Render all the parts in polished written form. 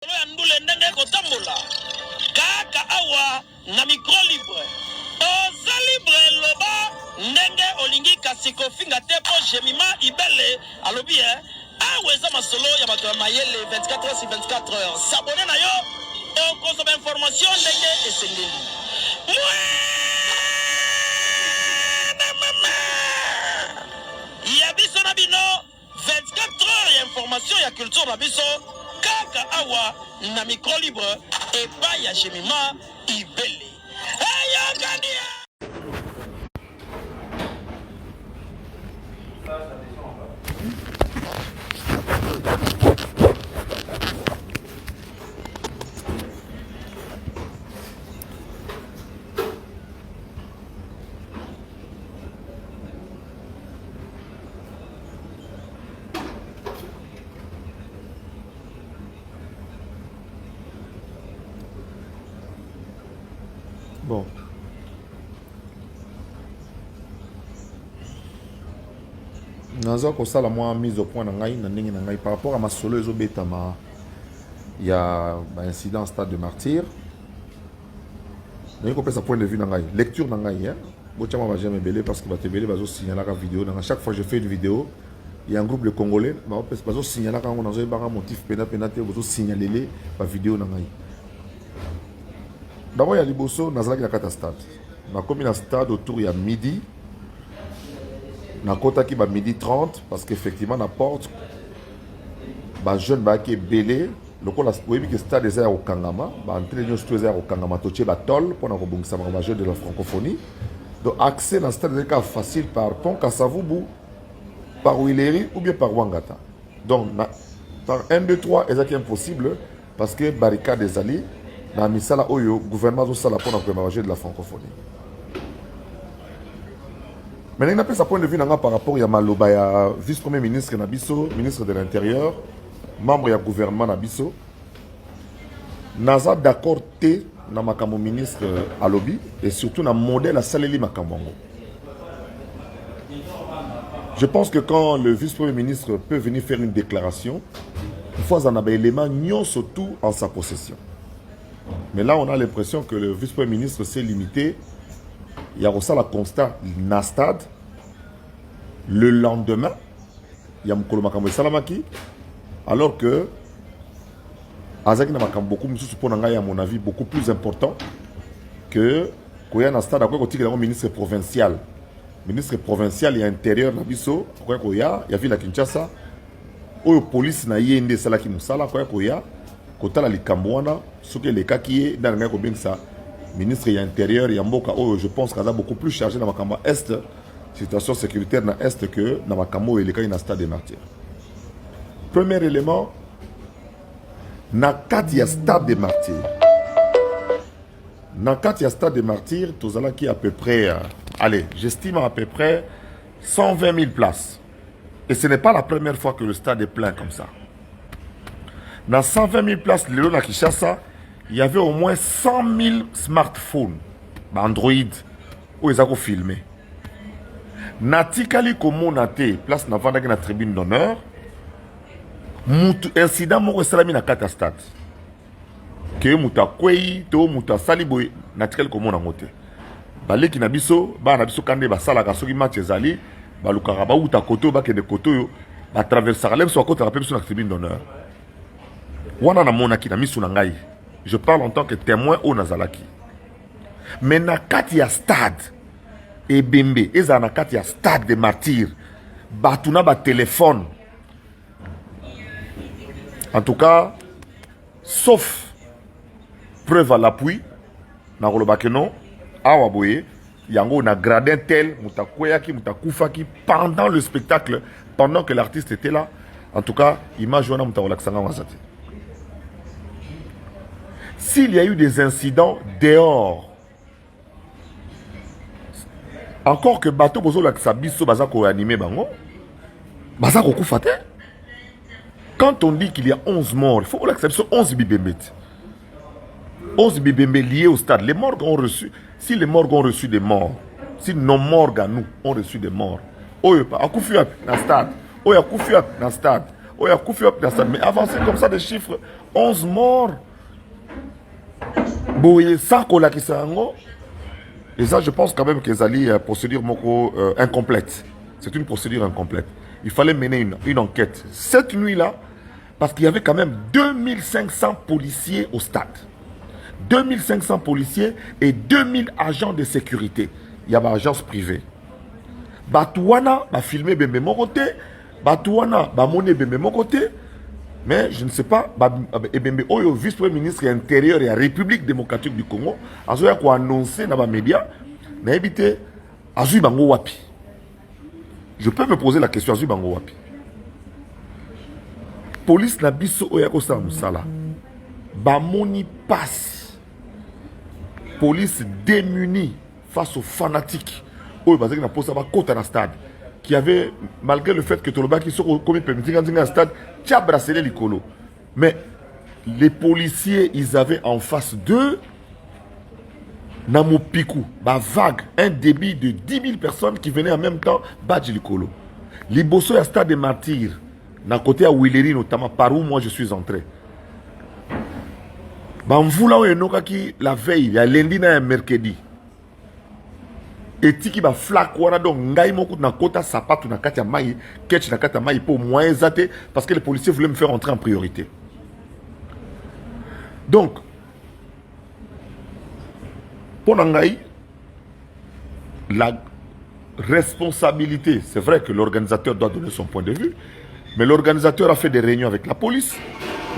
Ndule ndenge kotambola kaka awa na micro libre oza libre loba ndenge olingi kasi kofinga te po jemima ibele alobi awa eza masolo ya bato ya mayele 24 heures sur 24 heures s'abonner na yo okozoma information ndenge esengeli ya biso na bino 24 heures ya information ya culture na biso kaka awa na micro libre epai ya jemima ibele eyokania. Bon. Naza ko sala moi mise au point na ngai na ndenge na ngai par rapport à ma solo ezobetama ya ba incident stade de martyr. Mais ko pesa point de vue na ngai, lecture na ngai hein. Bochama va jamais belé parce que ba te belé bazo signaler la vidéo na chaque fois que je fais une vidéo, il y a un groupe de Congolais ba pesa bazo signaler quand on a un motif pénaté bazo signaler la vidéo na ngai. D'abord, il y a Liboso, Nazalaki na stade. Na komi na stade autour il y a midi. Na kota ki ba midi 30 parce qu'effectivement na porte ba jeune ba ki belé lokola oyebi que stade eza au Kangama, ba entrée nyo sto eza au Kangama toche ba tol pour na ko bongisa ba jeune de la francophonie. Donc accès na stade est facile par pont Kasavubu, par Wileri ou bien par Wangata. Donc par 1 2 3 ezaki impossible parce que barricade des alliés na misala oyo gouvernement zo sala pour na préparer de la francophonie. Maintenant, il n'a pas sa point de vue par rapport à Maloba, ya vice-premier ministre Nabiso, ministre de l'Intérieur, membre du gouvernement Nabiso. Naza d'accord té na makamo ministre Alobi et surtout na modèle à Saleli Makamwango. Je pense que quand le vice-premier ministre peut venir faire une déclaration, il faut en avoir un élément surtout en sa possession. Mais là, on a l'impression que le vice-premier ministre s'est limité. Il y a aussi le constat na stade. Le lendemain, il y a Mokolo Makambo Salamaki. Alors que Azaki Makambo beaucoup, à mon avis, beaucoup plus important que quand il y a un stade, il y a un ministre provincial. Ministre provincial, il y a intérieur, il y a ville à Kinshasa. Il y a police, il y a une salaki musala, il y a kota la likambwana soki les cas qui est dans le ça ministre intérieur il y a mboka je pense qu'il a beaucoup plus chargé dans makamba est situation sécuritaire dans est que dans makamo et les cas dans stade des martyrs. Premier élément na kati ya stade des martyrs. Na kati ya stade des martyrs tozala qui à peu près allez, j'estime à peu près 120 000 places. Et ce n'est pas la première fois que le stade est plein comme ça. Dans 120 000 places, à Kinshasa, il y avait au moins 100 000 smartphones, Android, où ils ont filmé. Natikali komo nate, place na vanda na tribune d'honneur, incident moko salami na kata stade. Que muta kwei, to muta saliboy, natikali komo na mote. Baleki na biso, ba na biso kande ba sala ka soki match ezali, ba lukaka ba uta koto ba kende koto yo, ba traverser lem so koto rappel biso na tribune d'honneur. Je parle en tant que témoin au Nazalaki. Mais na kati ya stade et bembe, eza na kati ya stade des martyrs, batuna ba téléphone. En tout cas, sauf preuve à l'appui, na rolobakeno, awa boye, yango na gradin tel, mutakweyaki, mutakufaki pendant le spectacle, pendant que l'artiste était là. En tout cas, image wana mutarolaksanga wazati. S'il y a eu des incidents dehors, encore que bateau bozo la sabiso bazako animé bango, bazako koufate. Quand on dit qu'il y a 11 morts, il faut l'accepter 11 bibembet. 11 bibembet liés au stade. Les morgues ont reçu, si les morgues ont reçu des morts, si nos morgues à nous ont reçu des morts, oyo pa akufiat na stade, oyo akufiat na stade, Oh, il y a Koufi dans le stade. Mais avancer comme ça des chiffres, 11 morts. Boye, sans Kolakisango. Et ça, je pense quand même qu'ils allaient procédure incomplète. C'est une procédure incomplète. Il fallait mener une enquête. Cette nuit-là, parce qu'il y avait quand même 2500 policiers au stade. 2500 policiers et 2000 agents de sécurité. Il y a une agence privée. Batouana va filmer Bembe mon côté. Batouana va monter Bembe mon côté. Mais je ne sais pas, Bembe Oyo, vice-premier ministre intérieur et la République démocratique du Congo, a annoncé dans les médias, mais évité, Azui Bango Wapi. Je peux me poser la question, Azui Bango Wapi. Police na biso Oyako Sa Moussala. Bamoni passe. Police démunie face aux fanatiques. Oyo Bazaki na posa ba kota na stade. Qui avait, malgré le fait que Toloba qui sont commis permis dans un stade, tu as brassé les colos. Mais les policiers, ils avaient en face d'eux, Namopikou, vague, un débit de 10 000 personnes qui venaient en même temps, Badji Likolo. Liboso à stade des martyrs, d'un côté à Willery notamment, par où moi je suis entré. La veille, il y a lundi et mercredi. Et tiki ba flak wana donc ngai moko na kota sapatu na kati ya mai ketch na kati ya mai pour moins zate parce que les policiers voulaient me faire entrer en priorité. Donc pour ngai la responsabilité, c'est vrai que l'organisateur doit donner son point de vue, mais l'organisateur a fait des réunions avec la police,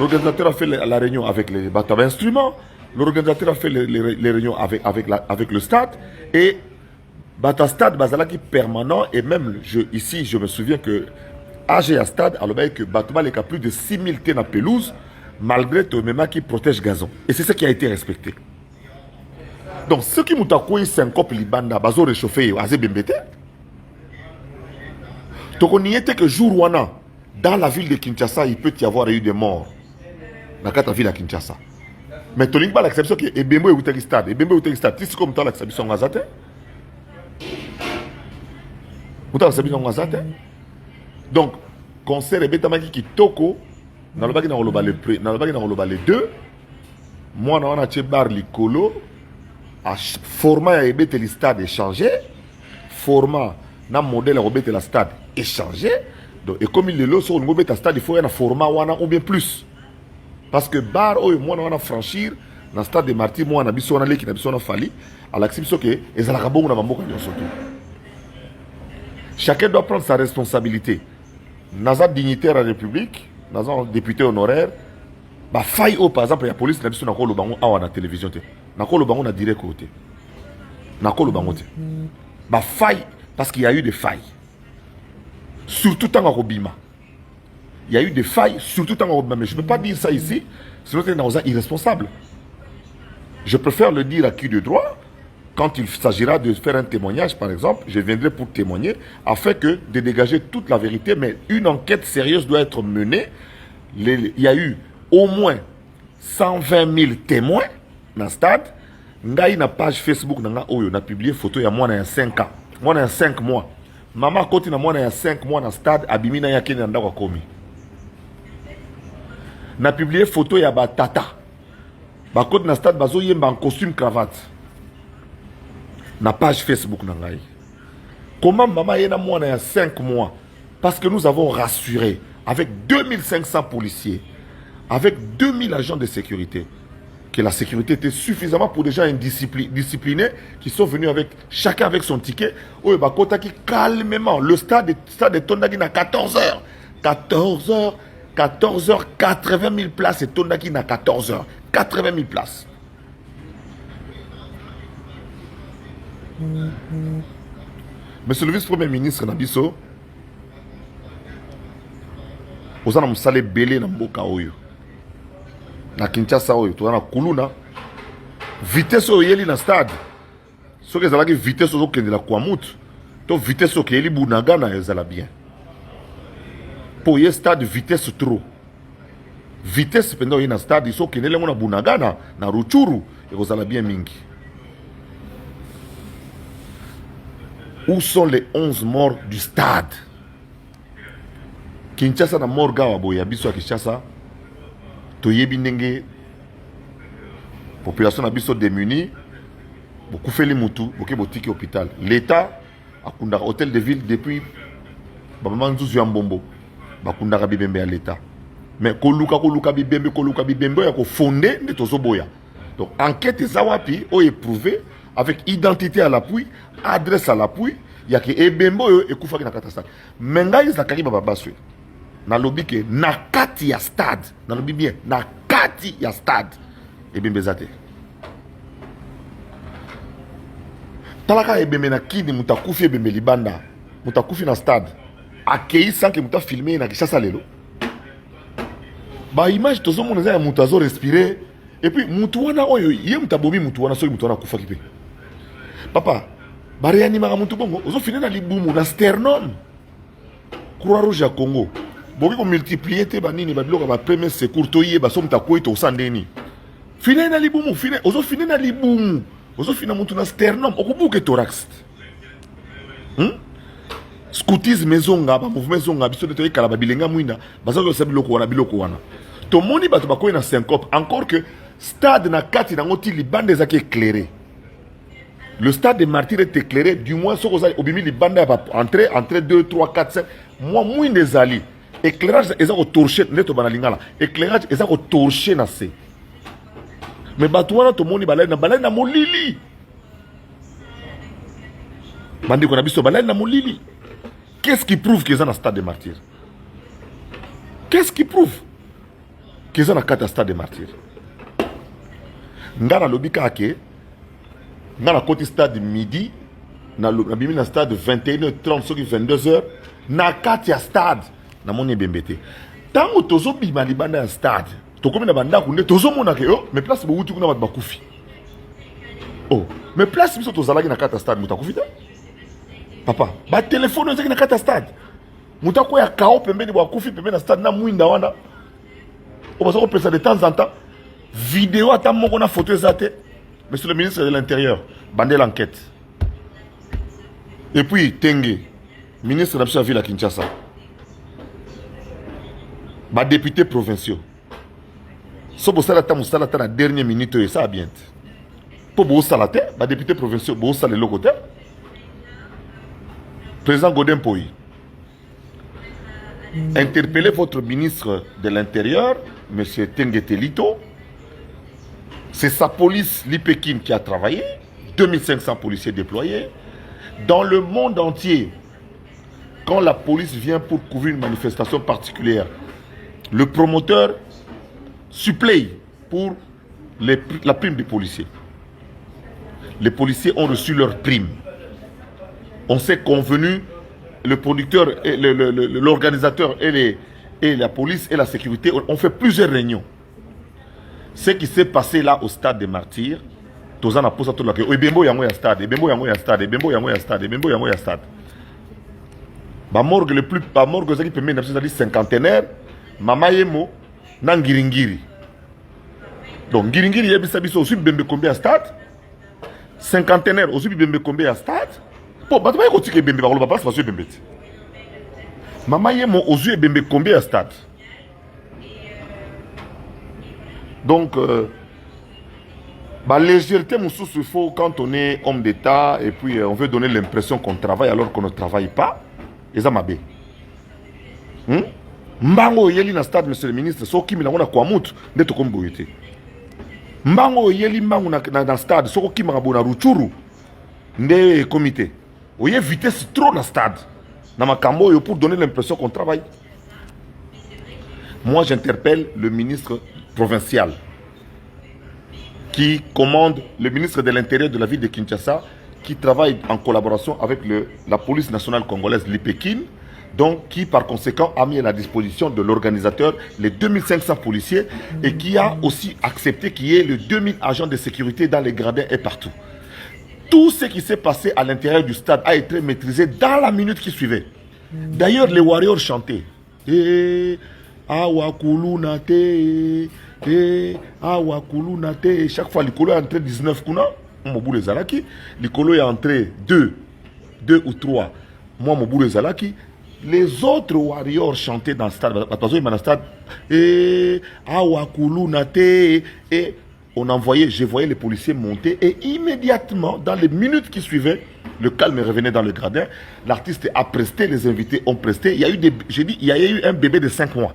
l'organisateur a fait la réunion avec les bateaux d'instruments, l'organisateur a fait les réunions avec le stade et Bata stade bazalaki permanent et même ici je me souviens que AG stade alors que Batouba les a plus de 6000 thé na pelouse malgré tout même qui protège gazon et c'est ce qui a été respecté. Donc ceux qui m'ont accoué syncope libanda bazo réchauffé azé bembete. Donc on y était que jour wana dans la ville de Kinshasa il peut y avoir eu des morts dans la ville de Kinshasa. Mais tu n'as pas l'acception que Ebembo est au stade Ebembo est au stade c'est comme tu l'acception ngazate. Donc, concert et Betamaki qui toko, dans le bac dans les deux, moi, on a acheté bar l'icolo, format à ebete le stade échangé, format, na modèle à ebete la stade échangé, donc, et comme il est là, sur le mobile stade, il faut un format ou bien plus. Parce que bar, moi, on a franchir, dans le stade de Marty, moi, on a besoin de qui n'a besoin de Fali, à l'acception que, et ça la rabon, on a mambo surtout. Chacun doit prendre sa responsabilité. Naza dignitaire à la République, Naza député honoraire, bah faille par exemple, la police n'a pas besoin de bango à la télévision. N'a pas le bango na direct côté. N'a pas le bango. Bah faille parce qu'il y a eu des failles. Surtout dans Robima. Il y a eu des failles, surtout dans Robima. Mais je ne peux pas dire ça ici, sinon c'est irresponsable. Je préfère le dire à qui de droit. Quand il s'agira de faire un témoignage, par exemple, je viendrai pour témoigner, afin de dégager toute la vérité, mais une enquête sérieuse doit être menée. Il y a eu au moins 120 000 témoins dans le stade. Ngai na page Facebook, on a publié photo il y a moins de 5 ans. Moins de 5 mois. Maman côté na moins de 5 mois dans le stade, abimina yake na ndako komi. Na publié photo il y a batata. Ba côté na stade bazo yemba en costume cravate. Na page Facebook nangai. Comment maman est moins de 5 mois? Parce que nous avons rassuré avec 2500 policiers, avec 2000 agents de sécurité, que la sécurité était suffisamment pour des gens disciplinés qui sont venus avec chacun avec son ticket. Oh, bah, qui calmement. Le stade de Tondaki à 14h. 14h, 80 000 places et Tondaki à 14h. 80 000 places. Monsieur le vice-premier ministre Nabiso, vous avez salé belé na mboka oyo. Na Kinshasa oyo, tu na kuluna. Vitesse oyeli na stade. Ce que ça vitesse ozo kende la Kwamut. To vitesse oyeli Bunagana ezala bien. Pour y stade vitesse trop. Vitesse pendant y na stade iso kende le na Bunagana na Ruchuru et ezala bien mingi. Où sont les 11 morts du stade Kinshasa na morga wa boya biso à Kinshasa toyebi ndenge population na biso démunie beaucoup fait les mutu beaucoup botiki hôpital l'état akunda hôtel de ville depuis baba nzuzu ya mbombo bakunda bibembe à l'état mais koluka bibembe ya ko fonder nde tozoboya donc enquête zawapi o éprouvé avec identité à l'appui adresse à l'appui ya ke ebembo yo ekufaki na catastrophe mais ngai zakari baba baswe na lobi ke na kati ya stade na lobi bien na kati ya stade ebembe zate talaka ebembe na kini mutakufi ebembe libanda mutakufi na stade akei sans que muta filmer na Kinshasa lelo ba image tozo mona za muta zo respirer et puis mutu wana oyo ye mutabomi mutu wana soki mutu wana kufa kipe papa ba réanimaka mutu bongo ozo finir na libumu na sternum Croix Rouge ya Congo boki ko multiplier te banini ba biloko ba premier secours to ye ba so mutakoi to sandeni finir na libumu finir ozo finir na libumu ozo finir mutu na sternum okubuke thorax scoutisme ezonga ba mouvement ezonga biso de to yekala ba bilenga mwinda baza ko sabi biloko wana to moni bato bakoyi na syncope encore que stade na kati na ngoti libande ezaki éclairé le stade des martyrs est éclairé du moins ce que obimi libanda va entrer 2 3 4 5 moi mwinda ezali éclairage ezako torcher neto bana lingala éclairage ezako torcher na se mais bato wana to moni balai na molili bandi ko na biso balai na molili. Qu'est-ce qui prouve qu'ils ont un stade de martyrs? Qu'est-ce qui prouve qu'ils ont un stade de martyrs? Nga na lobika ake, nga na côté stade midi, na bimi na stade 21h30 soki 22h, na kati ya stade na moni bembete. Tango tozo bima libanda ya stade, tokomi na banda kunde tozo mona ke oh, mais place bo wuti kuna bat bakufi. Oh, mais place biso tozalaki na kati ya stade mutakufi ta? Papa, ba téléphone ezaki na kata stade. Mutako ya kao pembeni bwa kufi pembeni na stade na mwinda wana. O baso ko pesa de temps en temps. Vidéo ata moko na photo ezate. Monsieur le ministre de l'Intérieur, bandé l'enquête. Et puis Tenge, ministre de la ville à Kinshasa. Ba député provinciaux. So bo sala ta musala ta na dernière minute et ça bien. Po bo sala te, ba député provinciaux bo sala le côté. Président Godin Poyi, interpellez votre ministre de l'Intérieur, M. Tengetelito. C'est sa police, l'IPEKIN, qui a travaillé, 2500 policiers déployés. Dans le monde entier, quand la police vient pour couvrir une manifestation particulière, le promoteur supplée pour la prime des policiers. Les policiers ont reçu leur prime. On s'est convenu, le producteur, l'organisateur et la police et la sécurité ont fait plusieurs réunions. Ce qui s'est passé là au stade des martyrs, Tozana posa tout là que Ebembo yango ya stade, Ebembo yango ya stade, Ebembo yango ya stade, Ebembo yango ya stade. Ba morgue le plus ba morgue qui permet d'avoir cinquantenaire, mama yemo na ngiringiri. Donc ngiringiri yebisa biso aussi bembe combien à stade? Cinquantenaire aussi bembe combien à stade? Bon, bah tu vas écouter que bembe ba lo place parce que bembe. Mama yemo aussi bembe combien à stade? Donc bah, légèreté, il faut quand on est homme d'État et puis on veut donner l'impression qu'on travaille alors qu'on ne travaille pas. Et ça m'a bé. Mbango yeli na stade, monsieur le ministre, so kimi na kwa mutu, ndeto kombo yote. Mbango yeli mbango na stade, so kimi na bona ruchuru, nde comité. Oye vitesse trop na stade. Na makambo yo pour donner l'impression qu'on travaille. Moi j'interpelle le ministre provincial qui commande, le ministre de l'Intérieur de la ville de Kinshasa, qui travaille en collaboration avec la police nationale congolaise, l'IPEKIN, donc qui par conséquent a mis à la disposition de l'organisateur les 2500 policiers et qui a aussi accepté qu'il y ait les 2000 agents de sécurité dans les gradins et partout. Tout ce qui s'est passé à l'intérieur du stade a été maîtrisé dans la minute qui suivait. D'ailleurs, les Warriors chantaient. Chaque fois, l'Ikolo est entré 19 kuna, Mobou les Zalaki. L'Ikolo est entré 2 ou 3. Moi, Mobou les Zalaki. Les autres warriors chantaient dans le stade. Dans le stade. Et on envoyait, je voyais les policiers monter. Et immédiatement, dans les minutes qui suivaient, le calme revenait dans le gradin. L'artiste a presté, les invités ont presté. Il y a eu il y a eu un bébé de 5 mois.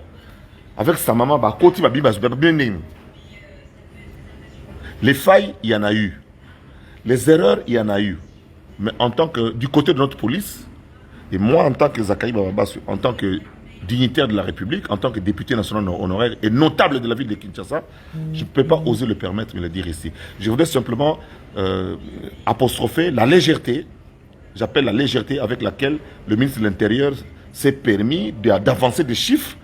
Avec sa maman, les failles, il y en a eu. Les erreurs, il y en a eu. Mais en tant que, du côté de notre police, et moi, en tant que Zakari Bababassou, en tant que dignitaire de la République, en tant que député national honoraire et notable de la ville de Kinshasa, je ne peux pas oser le permettre de le dire ici. Je voudrais simplement apostropher la légèreté, j'appelle la légèreté avec laquelle le ministre de l'Intérieur s'est permis d'avancer des chiffres.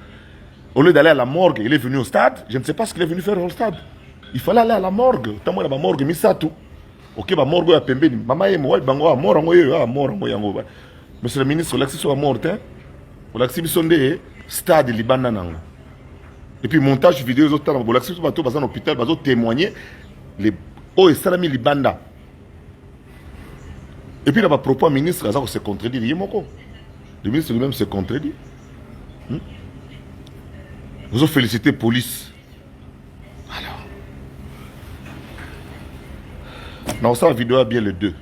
Au lieu d'aller à la morgue, il est venu au stade. Je ne sais pas ce qu'il est venu faire au stade. Il fallait aller à la morgue. Tant moi, la morgue, mais ça tout. Ok, la morgue, il y a pembé. Maman, il y a mort. Monsieur le ministre, l'accès soit mort. L'accès est stade Liban. Et puis, montage vidéo, l'accès soit dans un hôpital, il témoigner les hauts et salami Libanda. Et puis, il y a un propos ministre, il se contredit. Le ministre lui-même se contredit. Vous avez félicité la police. Alors. Dans cette vidéo, il y a bien les deux.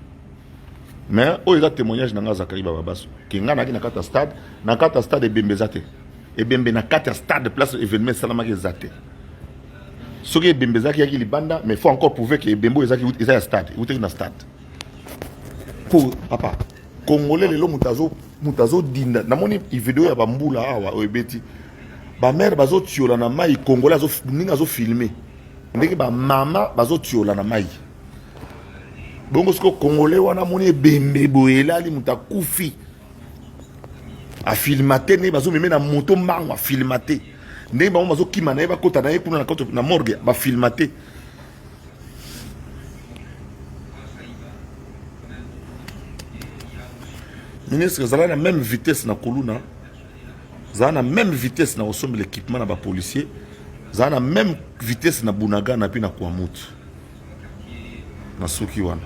Mais il y a un témoignage dans Zakari Bababassou. Qui est dans le stade, dans le stade de Bembezate. Et Bembe dans le stade de place événement Salamaki Zate. Ce qui est Bembezate qui est Libanda, mais il faut encore prouver que Bembo est dans le stade. Il est dans le stade. Pour papa, Congolais, les gens mutazo dinda. Dans mon vidéo, il y a Bamboula, Oebeti. Ba mère bazo tiola na mai Congolais azo filmer. Ndenge ba mama bazo tiola na mai. Bongo siko Congolais wana moni bembe boyela li mutakufi. A filmaté ne bazo meme na moto mbango a filmaté. Ndenge ba bazo kima na ba kota na ye kuna na morgue ba filmaté. Ministre zala na même vitesse na Koluna. Za na même vitesse na osombe l'équipement na ba policier, za na même vitesse na Bunaga na pi na Kwamut. Na Suki wana.